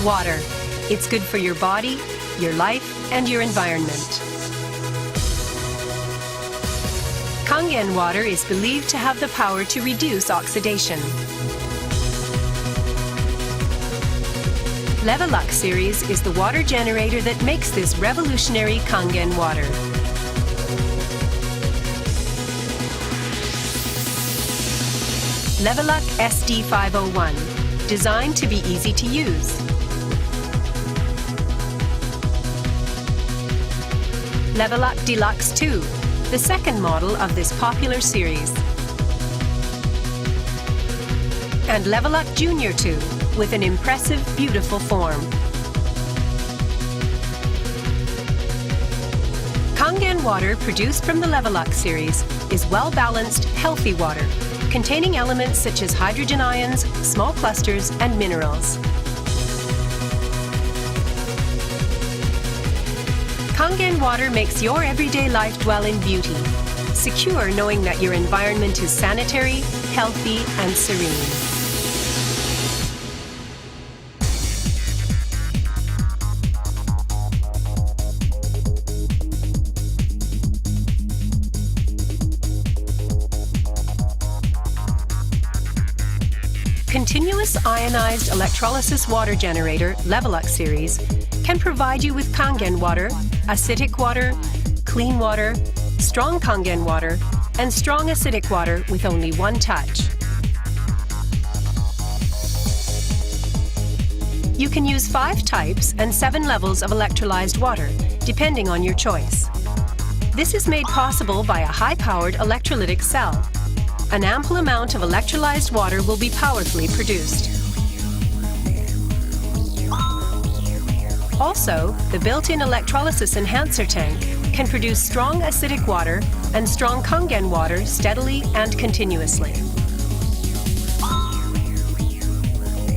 Water. It's good for your body, your life, and your environment. Kangen water is believed to have the power to reduce oxidation. Leveluk series is the water generator that makes this revolutionary Kangen water. Leveluk SD501, designed to be easy to use. Leveluk Deluxe 2, the second model of this popular series. And Leveluk Junior 2, with an impressive, beautiful form. Kangen water produced from the Leveluk series is well-balanced, healthy water, containing elements such as hydrogen ions, small clusters, and minerals. Kangen water makes your everyday life dwell in beauty, secure knowing that your environment is sanitary, healthy, and serene. Continuous ionized electrolysis water generator Leveluk series can provide you with Kangen water, acidic water, clean water, strong Kangen water, and strong acidic water with only one touch. You can use 5 types and 7 levels of electrolyzed water, depending on your choice. This is made possible by a high-powered electrolytic cell. An ample amount of electrolyzed water will be powerfully produced. Also, the built-in electrolysis enhancer tank can produce strong acidic water and strong Kangen water steadily and continuously.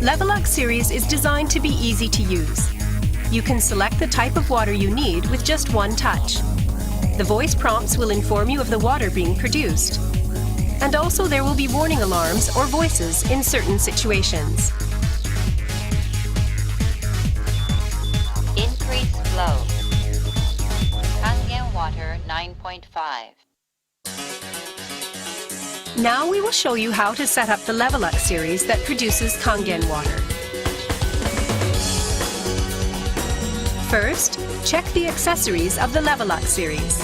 Leveluk series is designed to be easy to use. You can select the type of water you need with just one touch. The voice prompts will inform you of the water being produced. And also there will be warning alarms or voices in certain situations. Increase flow. Kangen water 9.5. Now we will show you how to set up the Leveluk series that produces Kangen water. First, check the accessories of the Leveluk series.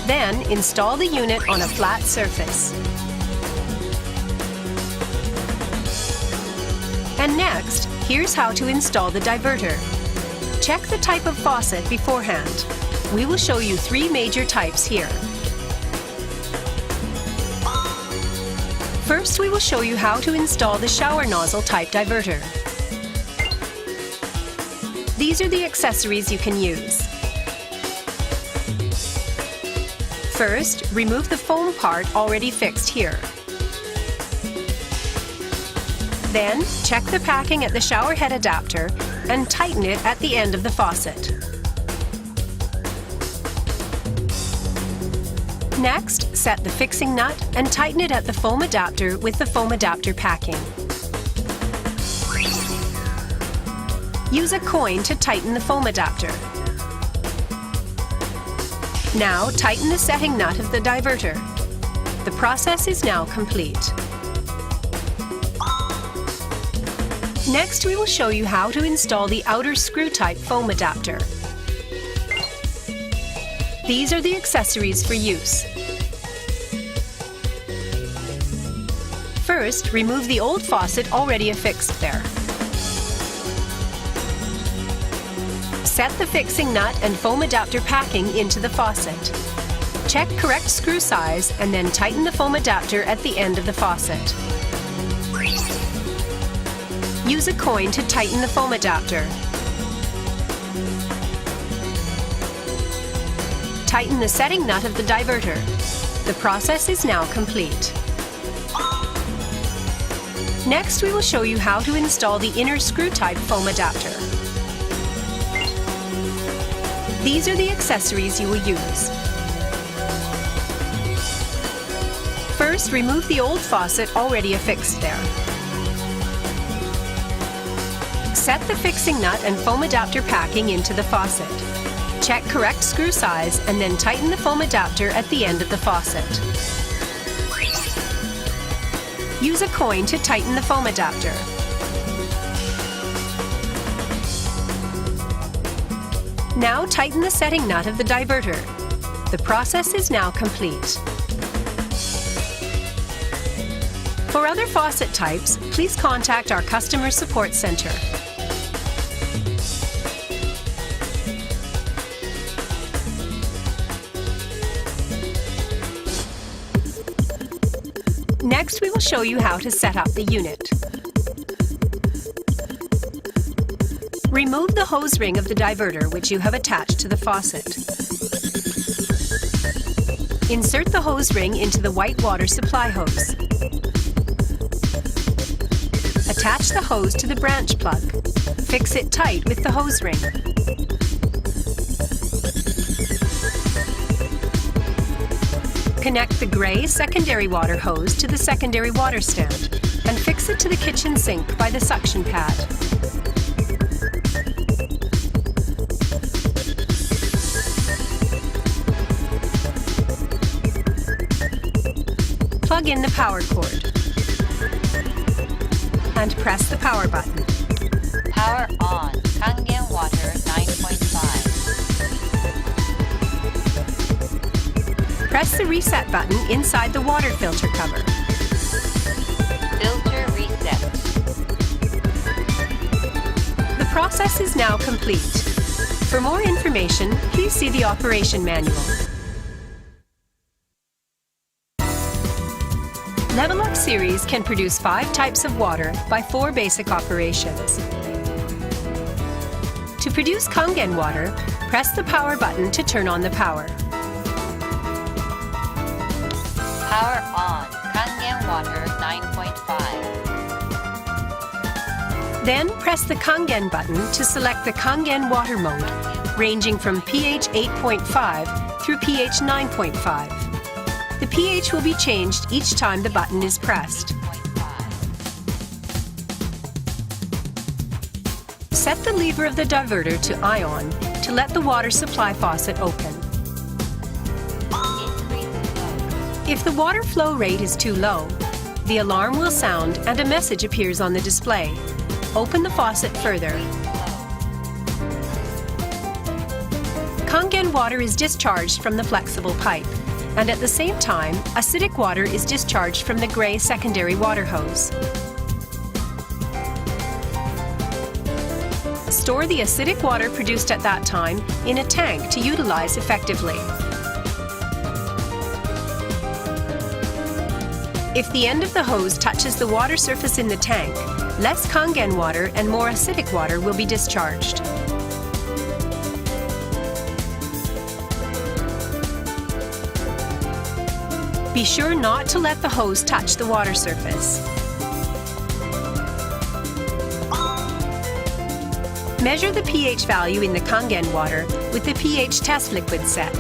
Then, install the unit on a flat surface. And next, here's how to install the diverter. Check the type of faucet beforehand. We will show you 3 major types here. First, we will show you how to install the shower nozzle type diverter. These are the accessories you can use. First, remove the foam part already fixed here. Then, check the packing at the shower head adapter and tighten it at the end of the faucet. Next, set the fixing nut and tighten it at the foam adapter with the foam adapter packing. Use a coin to tighten the foam adapter. Now, tighten the setting nut of the diverter. The process is now complete. Next, we will show you how to install the outer screw-type foam adapter. These are the accessories for use. First, remove the old faucet already affixed there. Set the fixing nut and foam adapter packing into the faucet. Check correct screw size and then tighten the foam adapter at the end of the faucet. Use a coin to tighten the foam adapter. Tighten the setting nut of the diverter. The process is now complete. Next, we will show you how to install the inner screw-type foam adapter. These are the accessories you will use. First, remove the old faucet already affixed there. Set the fixing nut and foam adapter packing into the faucet. Check correct screw size and then tighten the foam adapter at the end of the faucet. Use a coin to tighten the foam adapter. Now tighten the setting nut of the diverter. The process is now complete. For other faucet types, please contact our customer support center. Next, we will show you how to set up the unit. Remove the hose ring of the diverter which you have attached to the faucet. Insert the hose ring into the white water supply hose. Attach the hose to the branch plug. Fix it tight with the hose ring. Connect the gray secondary water hose to the secondary water stand and fix it to the kitchen sink by the suction pad. Plug in the power cord and press the power button. Power on. Kangen water 9.5. Press the reset button inside the water filter cover. Filter reset. The process is now complete. For more information, please see the operation manual. Leveluk series can produce 5 types of water by 4 basic operations. To produce Kangen water, press the power button to turn on the power. Power on. Kangen water 9.5. Then press the Kangen button to select the Kangen water mode, ranging from pH 8.5 through pH 9.5. The pH will be changed each time the button is pressed. Set the lever of the diverter to ion to let the water supply faucet open. If the water flow rate is too low, the alarm will sound and a message appears on the display. Open the faucet further. Kangen water is discharged from the flexible pipe, and at the same time, acidic water is discharged from the gray secondary water hose. Store the acidic water produced at that time in a tank to utilize effectively. If the end of the hose touches the water surface in the tank, less Kangen water and more acidic water will be discharged. Be sure not to let the hose touch the water surface. Measure the pH value in the Kangen water with the pH test liquid set.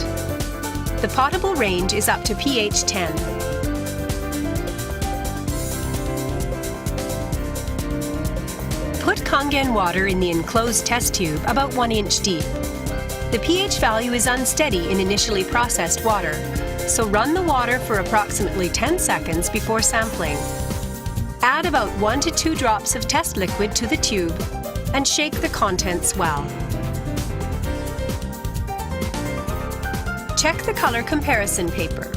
The potable range is up to pH 10. Put Kangen water in the enclosed test tube about 1 inch deep. The pH value is unsteady in initially processed water, so run the water for approximately 10 seconds before sampling. Add about 1 to 2 drops of test liquid to the tube and shake the contents well. Check the color comparison paper.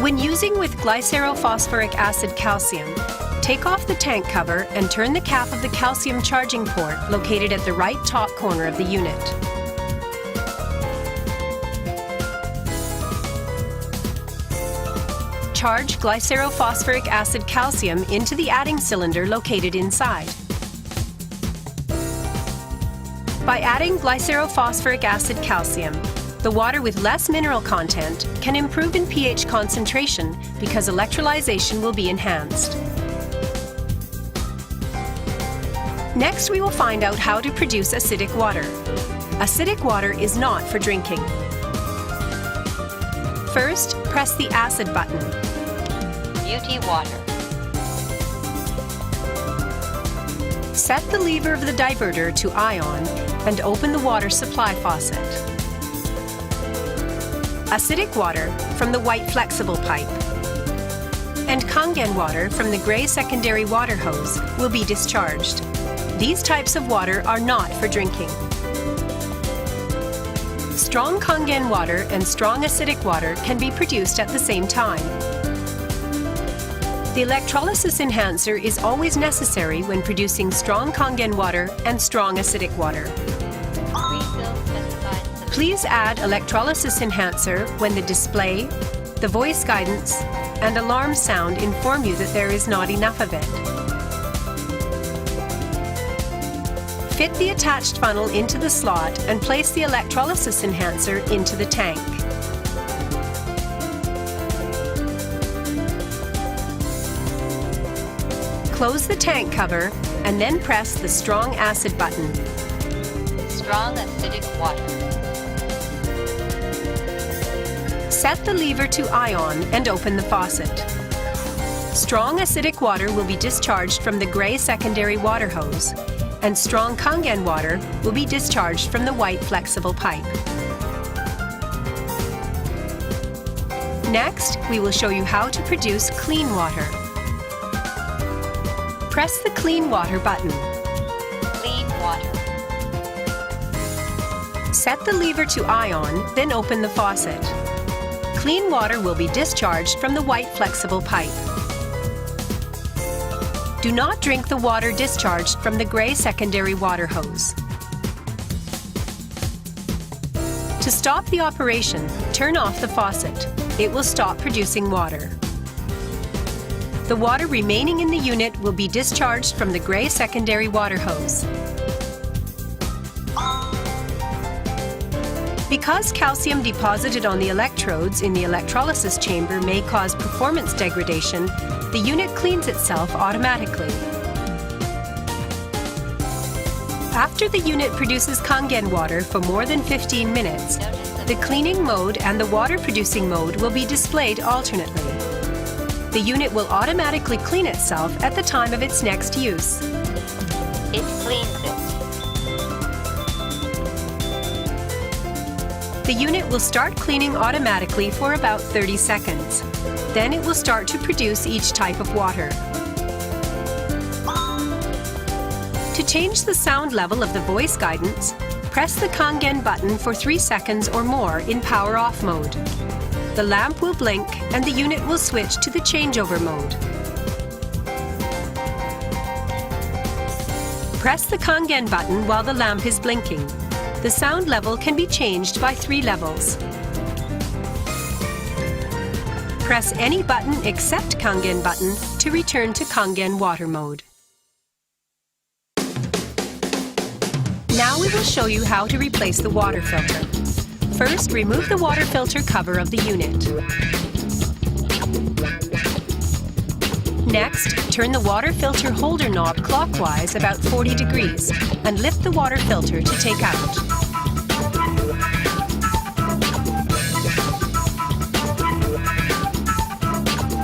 When using with glycerophosphoric acid calcium, take off the tank cover and turn the cap of the calcium charging port located at the right top corner of the unit. Charge glycerophosphoric acid calcium into the adding cylinder located inside. By adding glycerophosphoric acid calcium, the water with less mineral content can improve in pH concentration because electrolyzation will be enhanced. Next, we will find out how to produce acidic water. Acidic water is not for drinking. First, press the acid button. Beauty water. Set the lever of the diverter to ion and open the water supply faucet. Acidic water from the white flexible pipe and Kangen water from the gray secondary water hose will be discharged. These types of water are not for drinking. Strong Kangen water and strong acidic water can be produced at the same time. The electrolysis enhancer is always necessary when producing strong Kangen water and strong acidic water. Please add electrolysis enhancer when the display, the voice guidance, and alarm sound inform you that there is not enough of it. Fit the attached funnel into the slot and place the electrolysis enhancer into the tank. Close the tank cover and then press the strong acid button. Strong acidic water. Set the lever to ion and open the faucet. Strong acidic water will be discharged from the gray secondary water hose, and strong Kangen water will be discharged from the white flexible pipe. Next, we will show you how to produce clean water. Press the Clean Water button. Clean water. Set the lever to ion, then open the faucet. Clean water will be discharged from the white flexible pipe. Do not drink the water discharged from the gray secondary water hose. To stop the operation, turn off the faucet. It will stop producing water. The water remaining in the unit will be discharged from the gray secondary water hose. Because calcium deposited on the electrodes in the electrolysis chamber may cause performance degradation, the unit cleans itself automatically. After the unit produces Kangen water for more than 15 minutes, the cleaning mode and the water-producing mode will be displayed alternately. The unit will automatically clean itself at the time of its next use. It cleans it. The unit will start cleaning automatically for about 30 seconds. Then it will start to produce each type of water. To change the sound level of the voice guidance, press the Kangen button for 3 seconds or more in power off mode. The lamp will blink and the unit will switch to the changeover mode. Press the Kangen button while the lamp is blinking. The sound level can be changed by 3 levels. Press any button except Kangen button to return to Kangen water mode. Now we will show you how to replace the water filter. First, remove the water filter cover of the unit. Next, turn the water filter holder knob clockwise about 40 degrees and lift the water filter to take out.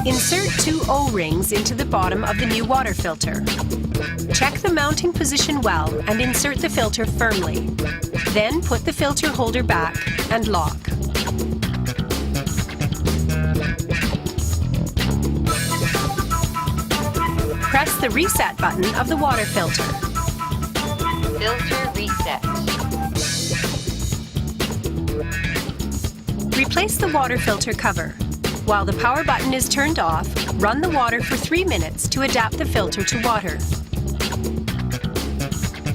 Insert 2 O-rings into the bottom of the new water filter. Check the mounting position well and insert the filter firmly. Then put the filter holder back and lock. Press the reset button of the water filter. Filter reset. Replace the water filter cover. While the power button is turned off, run the water for 3 minutes to adapt the filter to water.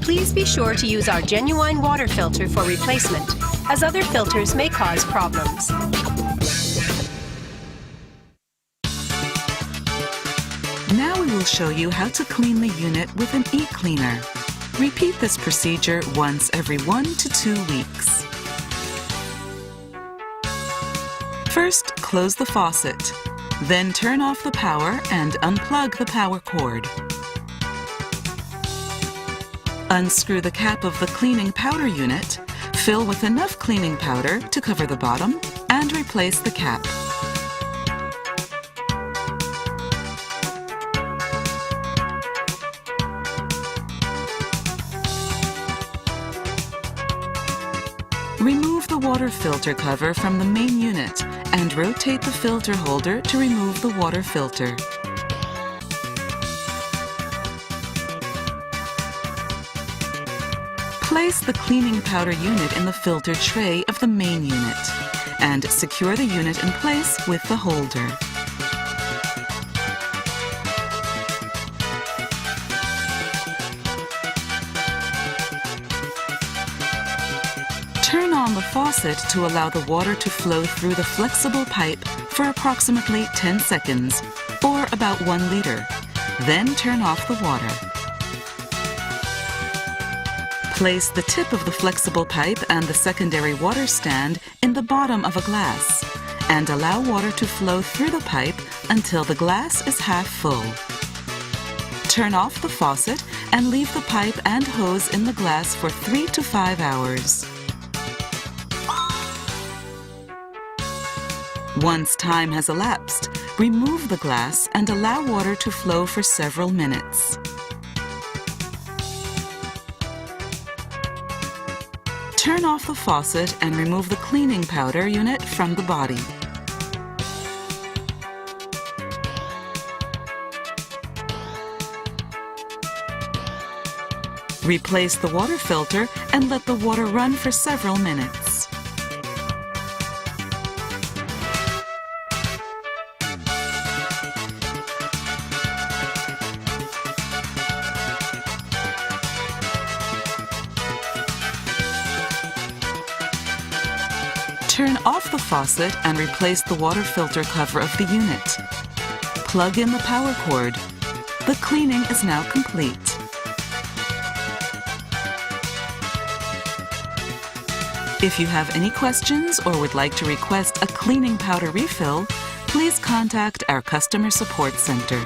Please be sure to use our genuine water filter for replacement, as other filters may cause problems. Now we will show you how to clean the unit with an e-cleaner. Repeat this procedure once every 1 to 2 weeks. First, close the faucet. Then turn off the power and unplug the power cord. Unscrew the cap of the cleaning powder unit, fill with enough cleaning powder to cover the bottom, and replace the cap. water filter cover from the main unit and rotate the filter holder to remove the water filter. Place the cleaning powder unit in the filter tray of the main unit and secure the unit in place with the holder. Turn on the faucet to allow the water to flow through the flexible pipe for approximately 10 seconds, or about 1 liter. Then turn off the water. Place the tip of the flexible pipe and the secondary water stand in the bottom of a glass and allow water to flow through the pipe until the glass is half full. Turn off the faucet and leave the pipe and hose in the glass for 3 to 5 hours. Once time has elapsed, remove the glass and allow water to flow for several minutes. Turn off the faucet and remove the cleaning powder unit from the body. Replace the water filter and let the water run for several minutes. Turn off the faucet and replace the water filter cover of the unit. Plug in the power cord. The cleaning is now complete. If you have any questions or would like to request a cleaning powder refill, please contact our customer support center.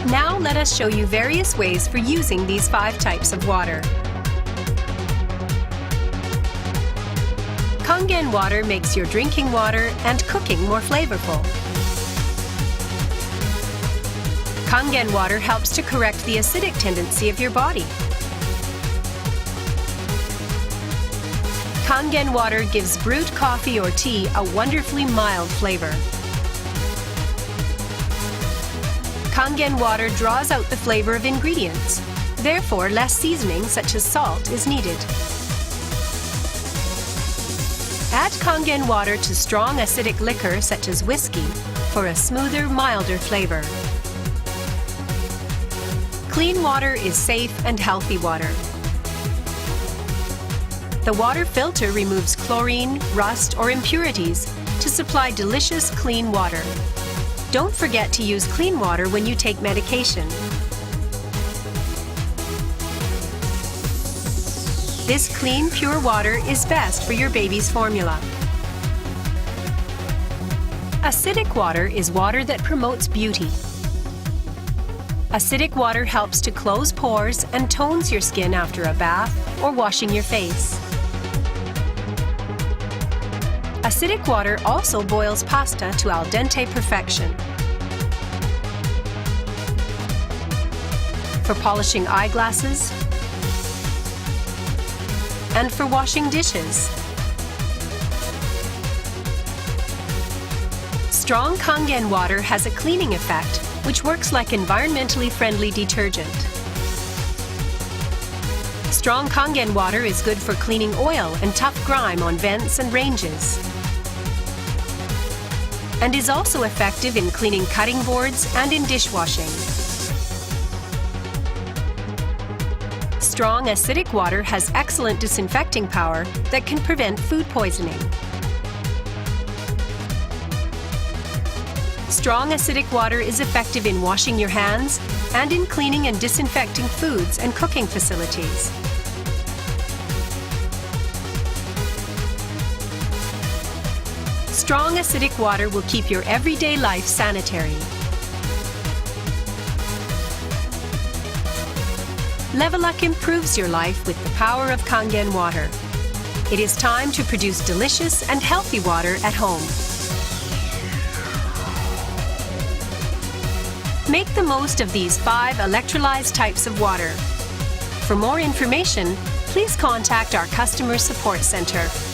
Now let us show you various ways for using these 5 types of water. Kangen water makes your drinking water and cooking more flavorful. Kangen water helps to correct the acidic tendency of your body. Kangen water gives brewed coffee or tea a wonderfully mild flavor. Kangen water draws out the flavor of ingredients. Therefore, less seasoning such as salt is needed. Add Kangen water to strong acidic liquor such as whiskey for a smoother, milder flavor. Clean water is safe and healthy water. The water filter removes chlorine, rust, or impurities to supply delicious, clean water. Don't forget to use clean water when you take medication. This clean, pure water is best for your baby's formula. Acidic water is water that promotes beauty. Acidic water helps to close pores and tones your skin after a bath or washing your face. Acidic water also boils pasta to al dente perfection. For polishing eyeglasses and for washing dishes. Strong Kangen water has a cleaning effect which works like environmentally friendly detergent. Strong Kangen water is good for cleaning oil and tough grime on vents and ranges, and is also effective in cleaning cutting boards and in dishwashing. Strong acidic water has excellent disinfecting power that can prevent food poisoning. Strong acidic water is effective in washing your hands and in cleaning and disinfecting foods and cooking facilities. Strong acidic water will keep your everyday life sanitary. Leveluk improves your life with the power of Kangen water. It is time to produce delicious and healthy water at home. Make the most of these 5 electrolyzed types of water. For more information, please contact our Customer Support Center.